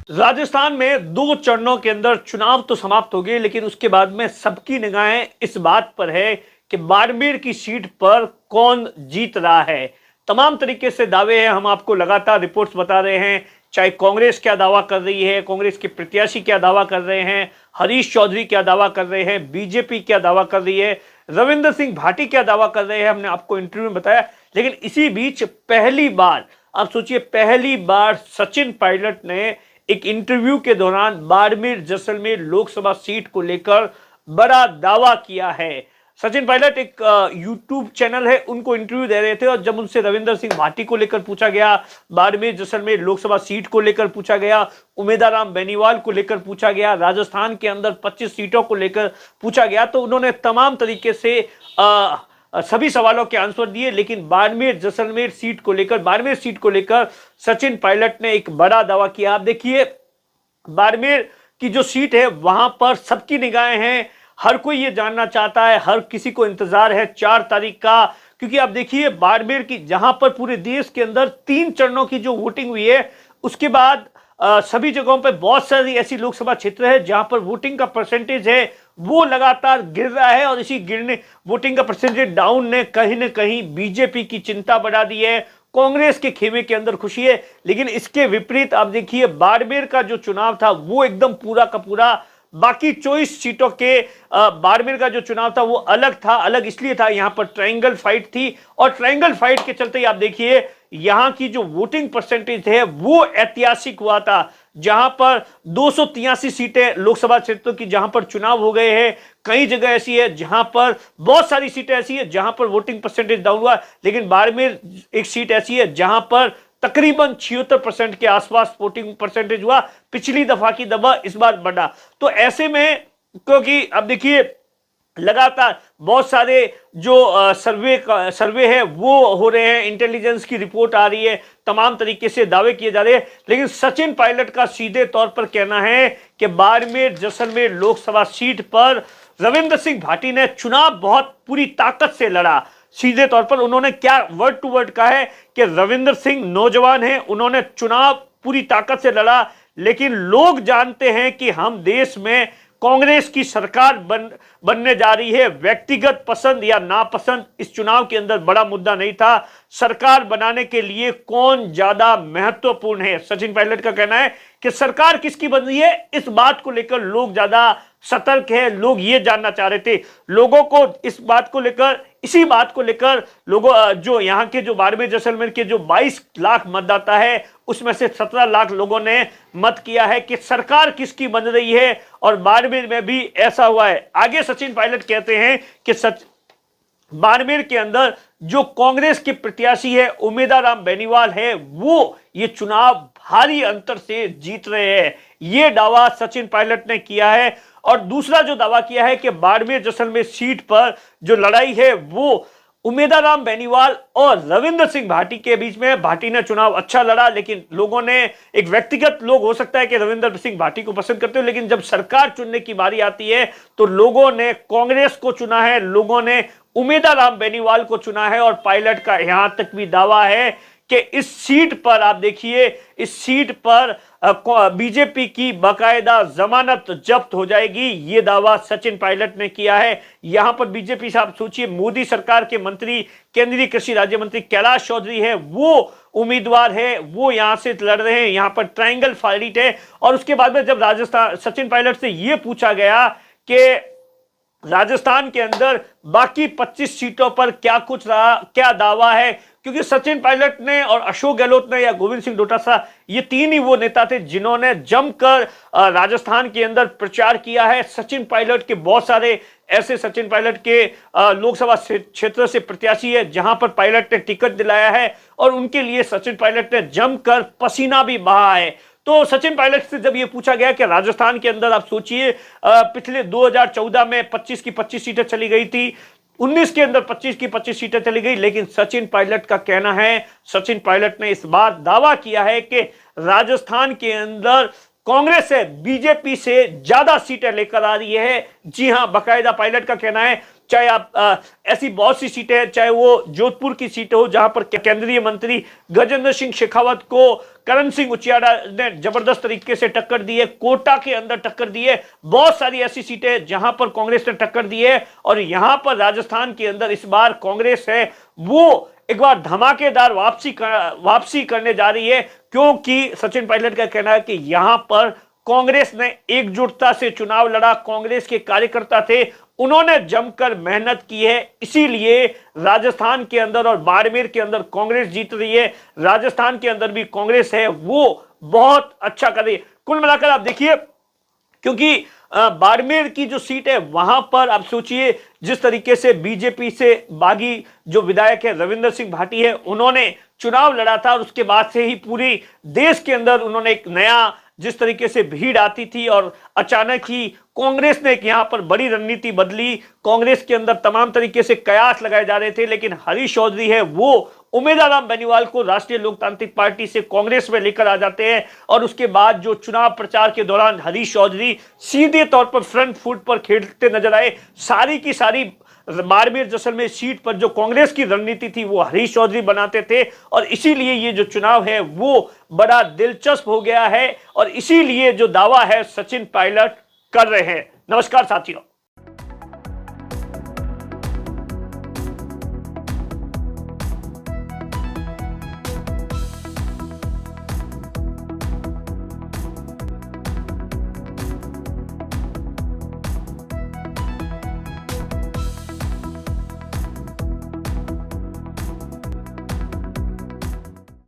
राजस्थान में 2 चरणों के अंदर चुनाव तो समाप्त हो गए, लेकिन उसके बाद में सबकी निगाहें इस बात पर है कि बाड़मेर की सीट पर कौन जीत रहा है। तमाम तरीके से दावे हैं, हम आपको लगातार रिपोर्ट्स बता रहे हैं। चाहे कांग्रेस क्या दावा कर रही है, कांग्रेस के प्रत्याशी क्या दावा कर रहे हैं, हरीश चौधरी क्या दावा कर रहे हैं, बीजेपी क्या दावा कर रही है, रविंद्र सिंह भाटी क्या दावा कर रहे हैं, हमने आपको इंटरव्यू में बताया। लेकिन इसी बीच पहली बार, आप सोचिए, पहली बार सचिन पायलट ने एक इंटरव्यू के दौरान बाड़मेर जैसलमेर लोकसभा सीट को लेकर बड़ा दावा किया है। सचिन पायलट एक यूट्यूब चैनल है, उनको इंटरव्यू दे रहे थे और जब उनसे रविंद्र सिंह भाटी को लेकर पूछा गया, बाड़मेर जैसलमेर लोकसभा सीट को लेकर पूछा गया, उमेदाराम बेनीवाल को लेकर पूछा गया, राजस्थान के अंदर 25 सीटों को लेकर पूछा गया, तो उन्होंने तमाम तरीके से सभी सवालों के आंसर दिए। लेकिन बाड़मेर जैसलमेर सीट को लेकर, बाड़मेर सीट को लेकर सचिन पायलट ने एक बड़ा दावा किया। आप देखिए, बाड़मेर की जो सीट है वहां पर सबकी निगाहें हैं, हर कोई ये जानना चाहता है, हर किसी को इंतजार है 4 तारीख का। क्योंकि आप देखिए, बाड़मेर की जहां पर पूरे देश के अंदर 3 चरणों की जो वोटिंग हुई है, उसके बाद सभी जगहों पर बहुत सारी ऐसी लोकसभा क्षेत्र है जहां पर वोटिंग का परसेंटेज है वो लगातार गिर रहा है, और इसी गिरने वोटिंग का परसेंटेज डाउन ने कहीं ना कहीं बीजेपी की चिंता बढ़ा दी है, कांग्रेस के खेमे के अंदर खुशी है। लेकिन इसके विपरीत आप देखिए, बाड़मेर का जो चुनाव था वो एकदम पूरा का पूरा बाकी 24 सीटों के बाड़मेर का जो चुनाव था वो अलग था। अलग इसलिए था, यहां पर ट्रायंगल फाइट थी, और ट्रायंगल फाइट के चलते ही आप देखिए यहां की जो वोटिंग परसेंटेज है वो ऐतिहासिक हुआ था, जहां पर 283 सीटें लोकसभा क्षेत्रों की जहां पर चुनाव हो गए हैं। कई जगह ऐसी है जहां पर बहुत सारी सीटें ऐसी है जहां पर वोटिंग परसेंटेज डाउन हुआ, लेकिन बाड़मेर एक सीट ऐसी है जहां पर तकरीबन 76% के आसपास वोटिंग परसेंटेज हुआ। पिछली दफा की दफा इस बार बढ़ा। तो ऐसे में, क्योंकि अब देखिए लगातार बहुत सारे जो सर्वे है वो हो रहे हैं, इंटेलिजेंस की रिपोर्ट आ रही है, तमाम तरीके से दावे किए जा रहे हैं, लेकिन सचिन पायलट का सीधे तौर पर कहना है कि बाड़मेर जैसलमेर लोकसभा सीट पर रविंद्र सिंह भाटी ने चुनाव बहुत पूरी ताकत से लड़ा। सीधे तौर पर उन्होंने क्या वर्ड टू वर्ड कहा है कि रविंद्र सिंह नौजवान हैं, उन्होंने चुनाव पूरी ताकत से लड़ा, लेकिन लोग जानते हैं कि हम देश में कांग्रेस की सरकार बनने जा रही है। व्यक्तिगत पसंद या नापसंद इस चुनाव के अंदर बड़ा मुद्दा नहीं था, सरकार बनाने के लिए कौन ज्यादा महत्वपूर्ण है। सचिन पायलट का कहना है कि सरकार किसकी बन रही है, इस बात को लेकर लोग ज्यादा सतर्क है। लोग ये जानना चाह रहे थे, लोगों को इस बात को लेकर, इसी बात को लेकर लोगों, जो यहाँ के जो बाड़मेर जैसलमेर के जो 22 लाख मतदाता है उसमें से 17 लाख लोगों ने मत किया है कि सरकार किसकी बन रही है, और बाड़मेर में भी ऐसा हुआ है। आगे सचिन पायलट कहते हैं कि बाड़मेर के अंदर जो कांग्रेस के प्रत्याशी है उमेदाराम बेनीवाल है, वो ये चुनाव भारी अंतर से जीत रहे हैं। ये दावा सचिन पायलट ने किया है। और दूसरा जो दावा किया है कि बाड़मेर जैसलमेर सीट पर जो लड़ाई है वो उमेदाराम बेनीवाल और रविंद्र सिंह भाटी के बीच में। भाटी ने चुनाव अच्छा लड़ा, लेकिन लोगों ने, एक व्यक्तिगत लोग हो सकता है कि रविंद्र सिंह भाटी को पसंद करते हो, लेकिन जब सरकार चुनने की बारी आती है तो लोगों ने कांग्रेस को चुना है, लोगों ने उमेदाराम बेनीवाल को चुना है। और पायलट का यहां तक भी दावा है कि इस सीट पर आप देखिए, इस सीट पर बीजेपी की बाकायदा जमानत जब्त हो जाएगी। ये दावा सचिन पायलट ने किया है। यहां पर बीजेपी से आप सोचिए, मोदी सरकार के मंत्री, केंद्रीय कृषि राज्य मंत्री कैलाश चौधरी है, वो उम्मीदवार है, वो यहां से लड़ रहे हैं। यहां पर ट्रायंगल फाइट है। और उसके बाद में जब राजस्थान, सचिन पायलट से यह पूछा गया कि राजस्थान के अंदर बाकी 25 सीटों पर क्या कुछ रहा, क्या दावा है, क्योंकि सचिन पायलट ने और अशोक गहलोत ने या गोविंद सिंह डोटासरा, ये 3 ही वो नेता थे जिन्होंने जमकर राजस्थान के अंदर प्रचार किया है। सचिन पायलट के बहुत सारे ऐसे सचिन पायलट के लोकसभा क्षेत्र से प्रत्याशी है जहां पर पायलट ने टिकट दिलाया है, और उनके लिए सचिन पायलट ने जमकर पसीना भी बहा है। तो सचिन पायलट से जब ये पूछा गया कि राजस्थान के अंदर आप सोचिए, पिछले 2014 में 25 की 25 सीटें चली गई थी, 19 के अंदर 25 की 25 सीटें चली गई, लेकिन सचिन पायलट का कहना है, सचिन पायलट ने इस बार दावा किया है कि राजस्थान के अंदर कांग्रेस है बीजेपी से ज्यादा सीटें लेकर आ रही है। जी हां, बाकायदा पायलट का कहना है चाहे आप ऐसी बहुत सी सीटें हैं, चाहे वो जोधपुर की सीट हो जहां पर केंद्रीय मंत्री गजेंद्र सिंह शेखावत को करण सिंह उचियाड़ा ने जबरदस्त तरीके से टक्कर दी है, कोटा के अंदर टक्कर दी है, बहुत सारी ऐसी सीटें जहां पर कांग्रेस ने टक्कर दी है। और यहां पर राजस्थान के अंदर इस बार कांग्रेस है वो एक बार धमाकेदार वापसी करने जा रही है, क्योंकि सचिन पायलट का कहना है कि यहां पर कांग्रेस ने एकजुटता से चुनाव लड़ा, कांग्रेस के कार्यकर्ता थे, उन्होंने जमकर मेहनत की है, इसीलिए राजस्थान के अंदर और बाड़मेर के अंदर कांग्रेस जीत रही है। राजस्थान के अंदर भी कांग्रेस है वो बहुत अच्छा कर रही है। कुल मिलाकर आप देखिए, क्योंकि बाड़मेर की जो सीट है वहां पर आप सोचिए जिस तरीके से बीजेपी से बागी जो विधायक है रविंद्र सिंह भाटी है, उन्होंने चुनाव लड़ा था और उसके बाद से ही पूरी देश के अंदर उन्होंने एक नया जिस तरीके से भीड़ आती थी और अचानक ही कांग्रेस ने यहां पर बड़ी रणनीति बदली। कांग्रेस के अंदर तमाम तरीके से कयास लगाए जा रहे थे, लेकिन हरीश चौधरी है वो उमेदवार बेनीवाल को राष्ट्रीय लोकतांत्रिक पार्टी से कांग्रेस में लेकर आ जाते हैं और उसके बाद जो चुनाव प्रचार के दौरान हरीश चौधरी सीधे तौर पर फ्रंट फुट पर खेलते नजर आए। सारी की सारी बाड़मेर जैसलमेर सीट पर जो कांग्रेस की रणनीति थी वो हरीश चौधरी बनाते थे और इसीलिए ये जो चुनाव है वो बड़ा दिलचस्प हो गया है और इसीलिए जो दावा है सचिन पायलट कर रहे हैं। नमस्कार साथियों।